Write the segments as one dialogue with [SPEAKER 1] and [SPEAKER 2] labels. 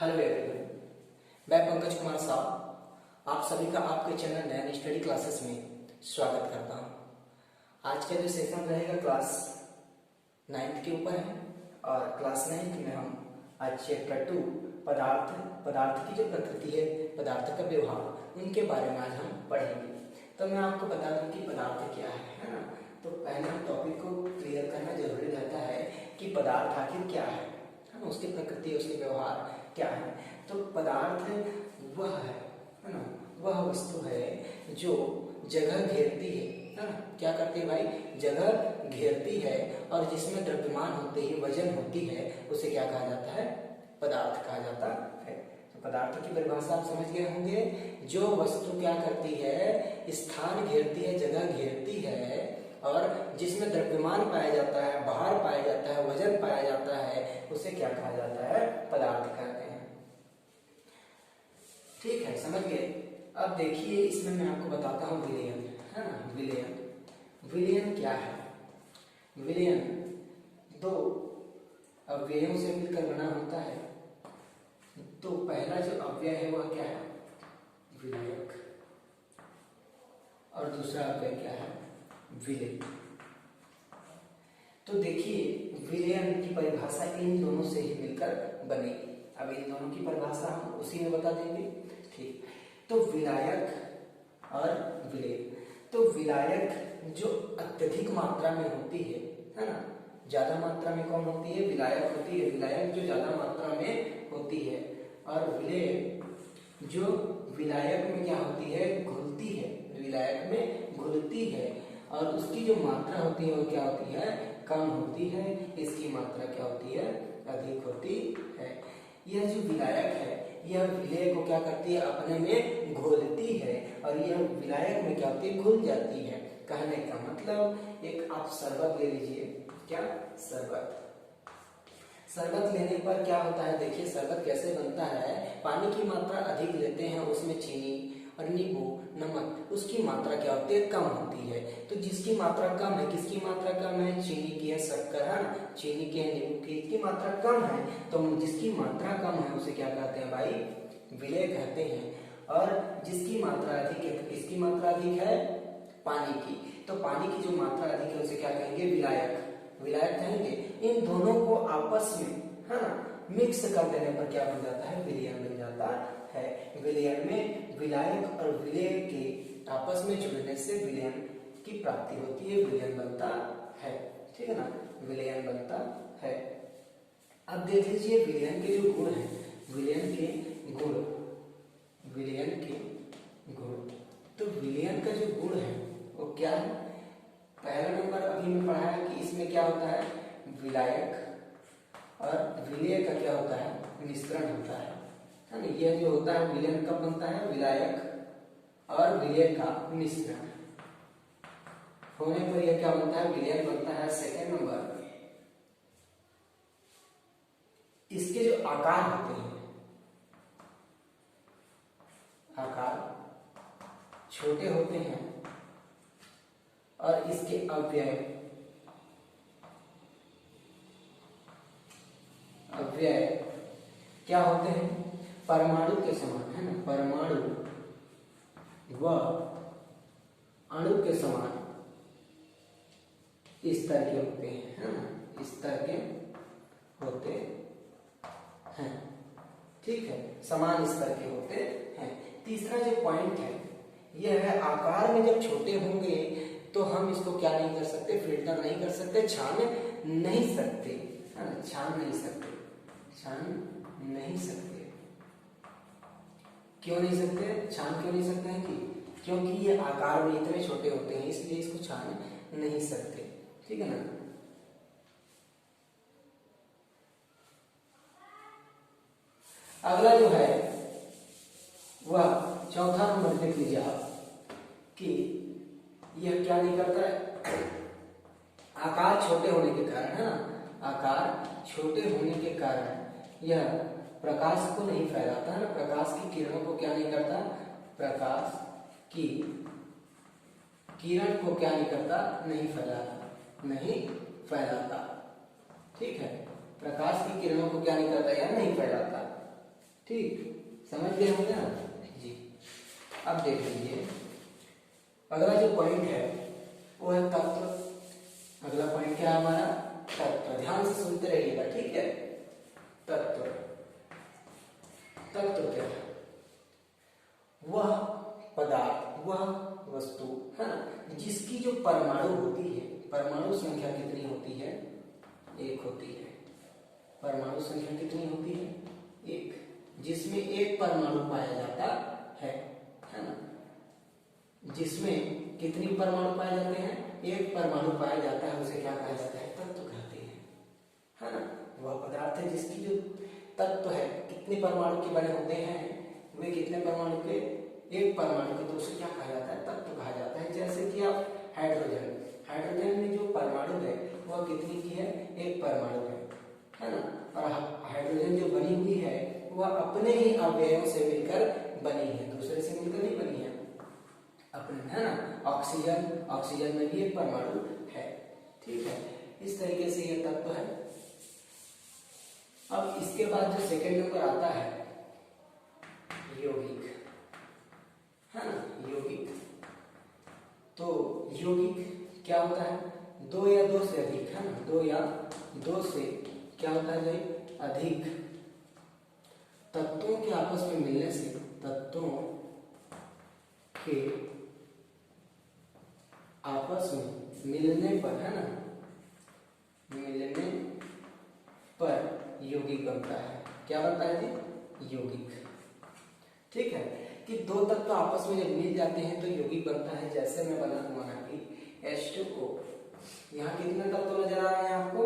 [SPEAKER 1] Hello everyone, मैं पंकज कुमार साहब आप सभी का आपके चैनल नैन स्टडी क्लासेस में स्वागत करता हूं। आज का जो सेशन रहेगा क्लास 9th के ऊपर है और क्लास 9th में हम आज चैप्टर 2 पदार्थ की जो प्रकृति है, पदार्थ का व्यवहार, उनके बारे में आज हम पढ़ेंगे। तो मैं आपको बता दूं कि पदार्थ क्या है ना। तो पहले हम टॉपिक को क्लियर करना जरूरी रहता है कि पदार्थ आखिर क्या है ना, उसकी प्रकृति, उसके व्यवहार क्या है। तो पदार्थ वह है ना, वह वस्तु है जो जगह घेरती है ना। क्या करती है भाई? जगह घेरती है और जिसमें द्रव्यमान होते ही वजन होती है, उसे क्या कहा जाता है? पदार्थ कहा जाता है। तो पदार्थ की परिभाषा आप समझ गए होंगे। जो वस्तु क्या करती है? स्थान घेरती है, जगह घेरती है और जिसमें द्रव्यमान पाया जाता है, भार पाया जाता है, वजन पाया जाता है, उसे क्या कहा जाता है? पदार्थ कहते हैं। ठीक है, समझ गए। अब देखिए, इसमें मैं आपको बताता हूँ विलयन, है ना। विलयन क्या है? विलयन दो अवयवों से मिलकर बना होता है। तो पहला जो अवयव है वह क्या है? विलायक। और दूसरा अवयव क्या है? विलय। तो देखिए, विलयन की परिभाषा इन दोनों से ही मिलकर बनेगी। अब इन दोनों की परिभाषा हम उसी में बता देंगे। ठीक, तो विलायक और विलय। तो विलायक जो अत्यधिक मात्रा में होती है ना, ज्यादा मात्रा में कौन होती है? विलायक होती है। विलायक जो ज्यादा मात्रा में होती है। और विलय जो विलायक में क्या होती है? घुलती है। विलायक में घुलती है और उसकी जो मात्रा होती है वो क्या होती है? कम होती है। इसकी मात्रा क्या होती है? अधिक होती है। यह जो विलायक है यह विलय को क्या करती है? अपने में घोलती है और यह विलायक में क्या होती है? घुल जाती है। कहने का मतलब, एक आप शरबत ले लीजिए। क्या? शरबत लेने पर क्या होता है? देखिए, शरबत कैसे बनता है। पानी की मात्रा अधिक लेते हैं, उसमें चीनी और नींबू, नमक, उसकी मात्रा क्या होती है? कम होती है। तो जिसकी मात्रा कम है, किसकी मात्रा कम है? चीनी की है, शक्कर है ना, चीनी की है, नींबू की, इसकी मात्रा कम है। तो जिसकी मात्रा कम है उसे क्या कहते हैं भाई? विलय कहते हैं। और जिसकी मात्रा अधिक है, तो किसकी मात्रा अधिक है? पानी की। तो पानी की जो मात्रा अधिक है उसे क्या कहेंगे? विलायक कहेंगे। इन दोनों को आपस में, है ना, मिक्स कर देने पर क्या बन जाता है? विलयन बन जाता है। विलयन में विलायक और विलय के आपस में जुड़ने से विलयन की प्राप्ति होती है, विलयन बनता है। ठीक है ना, विलयन बनता है। अब देख लीजिए विलयन के जो गुण हैं, विलयन के गुण। तो विलयन का जो गुण है वो क्या है? पहला नंबर अभी मैं पढ़ा है कि इसमें क्या होता है? विलायक और विलय का क्या होता है? मिश्रण होता है ना। यह जो होता है विलयन कब बनता है? विलायक और विलय का मिश्रण होने पर यह क्या बनता है? विलयन बनता है। सेकेंड नंबर, इसके जो आकार होते हैं, आकार छोटे होते हैं और इसके अवयव क्या होते हैं? परमाणु के समान, है ना। परमाणु व अणु के समान इस तरह के होते हैं, है ना, इस तरह के होते हैं। ठीक है, समान स्तर के होते हैं। तीसरा जो पॉइंट है यह है, आकार में जब छोटे होंगे तो हम इसको क्या नहीं कर सकते? फिल्टर नहीं कर सकते, छान नहीं सकते, है ना, छान नहीं सकते। क्यों नहीं सकते? छान क्यों नहीं सकते हैं कि क्योंकि ये आकार में इतने छोटे होते हैं, इसलिए इसको छान नहीं सकते। ठीक है ना। अगला जो है वह चौथा नंबर देख लीजिए आप कि यह क्या नहीं करता है? आकार छोटे होने के कारण, है ना, आकार छोटे होने के कारण यह प्रकाश को नहीं फैलाता, है ना। प्रकाश की किरणों को क्या नहीं करता? प्रकाश की किरण को क्या नहीं करता? नहीं फैलाता। ठीक है, प्रकाश की किरणों को क्या नहीं करता? या नहीं फैलाता। ठीक, समझ गए होंगे ना जी। अब देख लीजिए अगला जो पॉइंट है वो है तत्व। अगला पॉइंट क्या है हमारा? तत्व। ध्यान से सुनते रहिएगा, ठीक है। तत्व, तत्व क्या है? वह पदार्थ, वह वस्तु है ना जिसकी जो परमाणु होती है, परमाणु संख्या कितनी होती है? एक होती है। परमाणु संख्या कितनी होती है? एक। जिसमें एक परमाणु पाया जाता है ना। जिसमें कितनी परमाणु पाए जाते हैं? एक परमाणु पाया जाता है, उसे क्या कहा जाता है? तत्व कहते हैं, है ना। वह पदार्थ है जिसकी जो तत्व है, कितने परमाणु के बने होते हैं? वे कितने परमाणु के? एक परमाणु के, तो उसे क्या कहा जाता है? तत्व कहा जाता है। जैसे कि आप हाइड्रोजन, हाइड्रोजन में जो परमाणु है वह कितनी की है? एक परमाणु है ना। और हाइड्रोजन जो बनी हुई है वह अपने ही अवयवों से मिलकर बनी है, दूसरे से मिलकर नहीं बनी है, अपने, है ना। ऑक्सीजन, ऑक्सीजन में भी एक परमाणु है, ठीक है। इस तरीके से ये तत्व है। अब इसके बाद जो सेकंड नंबर आता है यौगिक, है ना। यौगिक, तो यौगिक क्या होता है? दो या दो से अधिक, है ना। दो या दो से क्या होता है? अधिक तत्वों के आपस में मिलने से, तत्वों के आपस में मिलने पर, है ना, मिलने पर यौगिक बनता है। क्या बनता है जी? यौगिक, ठीक है। कि दो तत्व आपस में जब मिल जाते हैं तो यौगिक बनता है। जैसे मैं बना दूंगा ना कि H2O, यहाँ कितने तत्व नजर आ रहे हैं आपको?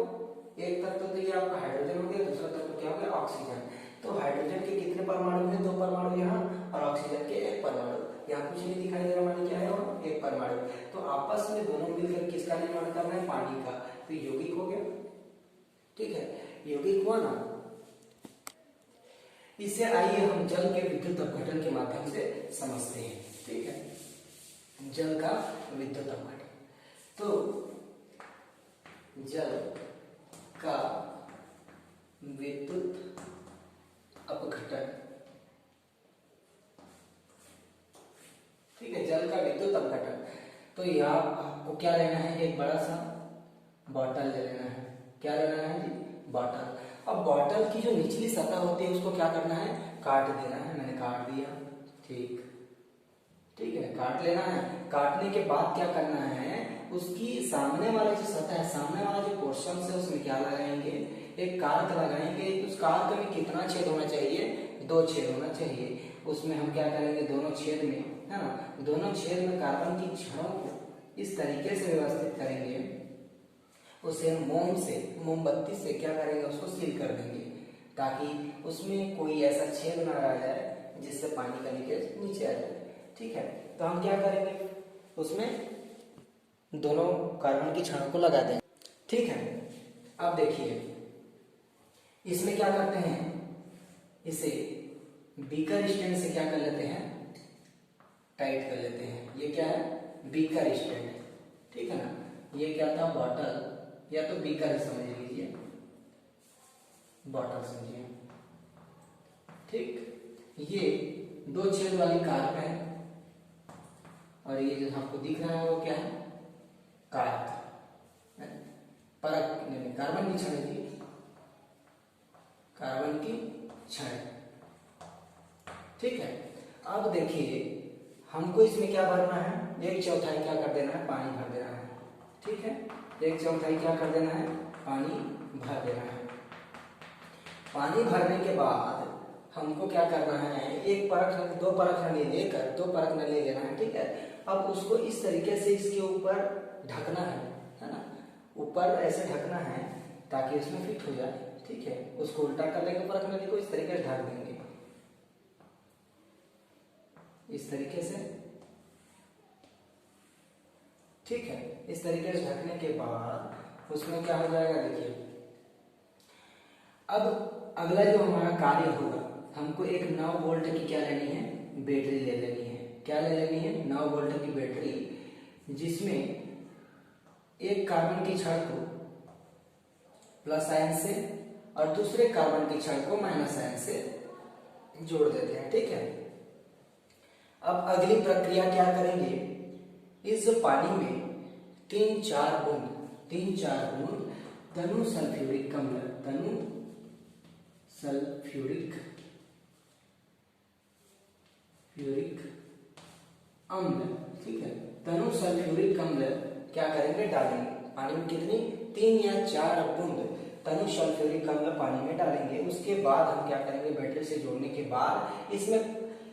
[SPEAKER 1] एक तत्व तो ये आपका हाइड्रोजन हो गया, दूसरा तत्व क्या हो गया? ऑक्सीजन। तो हाइड्रोजन के कितने परमाणु हैं? दो परमाणु यहाँ, और ऑक्सीजन के एक परमाणु। यहाँ कुछ नहीं दिखाई दे रहा, माने क्या है? एक परमाणु। तो आपस में दोनों मिलकर किसका निर्माण कर रहे हैं? पानी का। तो यौगिक हो गया, ठीक है। यौगिक हुआ ना। इसे आइए हम जल के विद्युत अपघटन के माध्यम से समझते हैं, ठीक है। जल का विद्युत अपघटन, तो जल का विद्युत अपघटन, ठीक है। जल का विद्युत अपघटन, तो यहाँ आपको क्या लेना है? एक बड़ा सा बॉटल ले लेना है। क्या लेना है जी? बॉटल। अब बॉटल की जो निचली सतह होती है उसको क्या करना है? काट देना है। मैंने काट दिया, ठीक, ठीक है, काट लेना है। काटने के बाद क्या करना है? उसकी सामने वाली जो सतह है, सामने वाला जो पोर्शन है, उसमें क्या लगाएंगे? एक कार्क लगाएंगे। उस कार्क में कितना छेद होना चाहिए? दो छेद होना चाहिए। उसमें हम क्या करेंगे? दोनों छेद में, है ना, दोनों छेद में कार्बन की छड़ों को इस तरीके से व्यवस्थित करेंगे, उसे मोम से, मोमबत्ती से क्या करेंगे? उसको सील कर देंगे, ताकि उसमें कोई ऐसा छेद ना रह जाए जिससे पानी का लीकेज नीचे आ जाए, ठीक है। तो हम क्या करेंगे? उसमें दोनों कार्बन की छड़ों को लगा दें, ठीक है। अब देखिए इसमें क्या करते हैं? इसे बीकर स्टैंड से क्या कर लेते हैं? टाइट कर लेते हैं। ये क्या है? बीकर स्टैंड, ठीक है ना। ये क्या था? बॉटल, या तो बीकर समझ लीजिए, बॉटल समझिए, ठीक। ये दो छेद वाली कार्क है, और ये जो आपको दिख रहा है वो क्या है? कार्क, परत, कार्बन की छड़ है, कार्बन की छड़, ठीक है। अब देखिए हमको इसमें क्या भरना है? एक चौथाई क्या कर देना है? पानी भर देना है, ठीक है। एक चौथाई क्या कर देना है? पानी भर देना है। पानी भरने के बाद हमको क्या करना है? एक परख, दो परख नली लेकर, दो परख नली लेना है, ठीक है। अब उसको इस तरीके से इसके ऊपर ढकना है ना, ऊपर ऐसे ढकना है ताकि उसमें फिट हो जाए, ठीक है। उसको उल्टा कर लेंगे, परख नली को इस तरीके से ढक देंगे, इस तरीके से, ठीक है। इस तरीके से ढकने के बाद उसमें क्या हो जाएगा? देखिए अब अगला जो हमारा कार्य होगा, हमको एक 9 वोल्ट की क्या लेनी है? बैटरी ले लेनी है। क्या ले लेनी है? 9 वोल्ट की बैटरी, जिसमें एक कार्बन की छड़ को प्लस आयन से और दूसरे कार्बन की छड़ को माइनस आयन से जोड़ देते हैं, ठीक है। अब अगली प्रक्रिया क्या करेंगे, इस पानी में 3-4 बूंद तनु सल्फ्यूरिक अम्ल, ठीक है, तनु सल्फ्यूरिक अम्ल क्या करेंगे, डालेंगे पानी में। कितनी, 3 या 4 बूंद तनु सल्फ्यूरिक अम्ल पानी में डालेंगे। उसके बाद हम क्या करेंगे, बैटरी से जोड़ने के बाद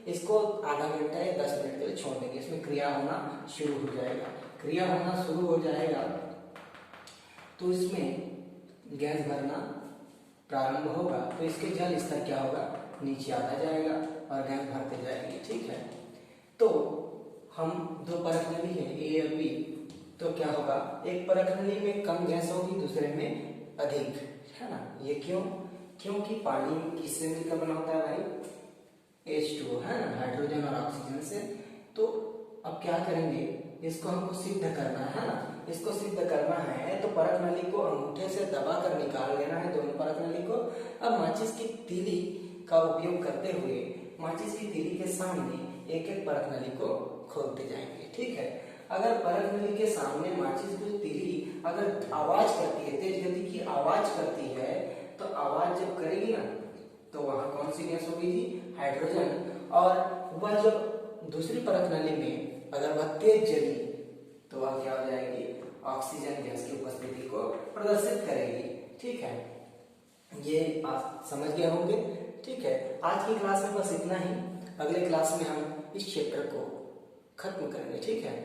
[SPEAKER 1] इसको आधा घंटा या 10 मिनट के लिए छोड़ देंगे। इसमें क्रिया होना शुरू हो जाएगा तो इसमें गैस भरना प्रारंभ होगा, तो इसके जल स्तर क्या होगा, नीचे आता जाएगा और गैस भरते जाएंगे, ठीक है। तो हम दो परख नली है ए और बी, तो क्या होगा, एक परख नली में कम गैस होगी, दूसरे में अधिक, है ना। ये क्यों, क्योंकि पानी किससे मिलकर बना होता है भाई, H2O, है ना, हाइड्रोजन और ऑक्सीजन से। तो अब क्या करेंगे, इसको हमको सिद्ध करना है ना, इसको सिद्ध करना है तो परख नली को अंगूठे से दबा कर निकाल लेना है, दोनों परख नली को। अब माचिस की तीली का उपयोग करते हुए माचिस की तीली के सामने एक एक परख नली को खोलते जाएंगे, ठीक है। अगर परख नली के सामने माचिस की तीली अगर आवाज करती है, तेज गति की आवाज करती है, तो आवाज जब करेगी ना, तो वहां कौन सी गैस होगी जी, हाइड्रोजन। और वह जब दूसरी परख नली में अगर वह तेज जली तो वह क्या हो जाएगी, ऑक्सीजन गैस की उपस्थिति को प्रदर्शित करेगी, ठीक है। ये आप समझ गए होंगे, ठीक है। आज की क्लास में बस इतना ही, अगले क्लास में हम इस चैप्टर को खत्म करेंगे, ठीक है।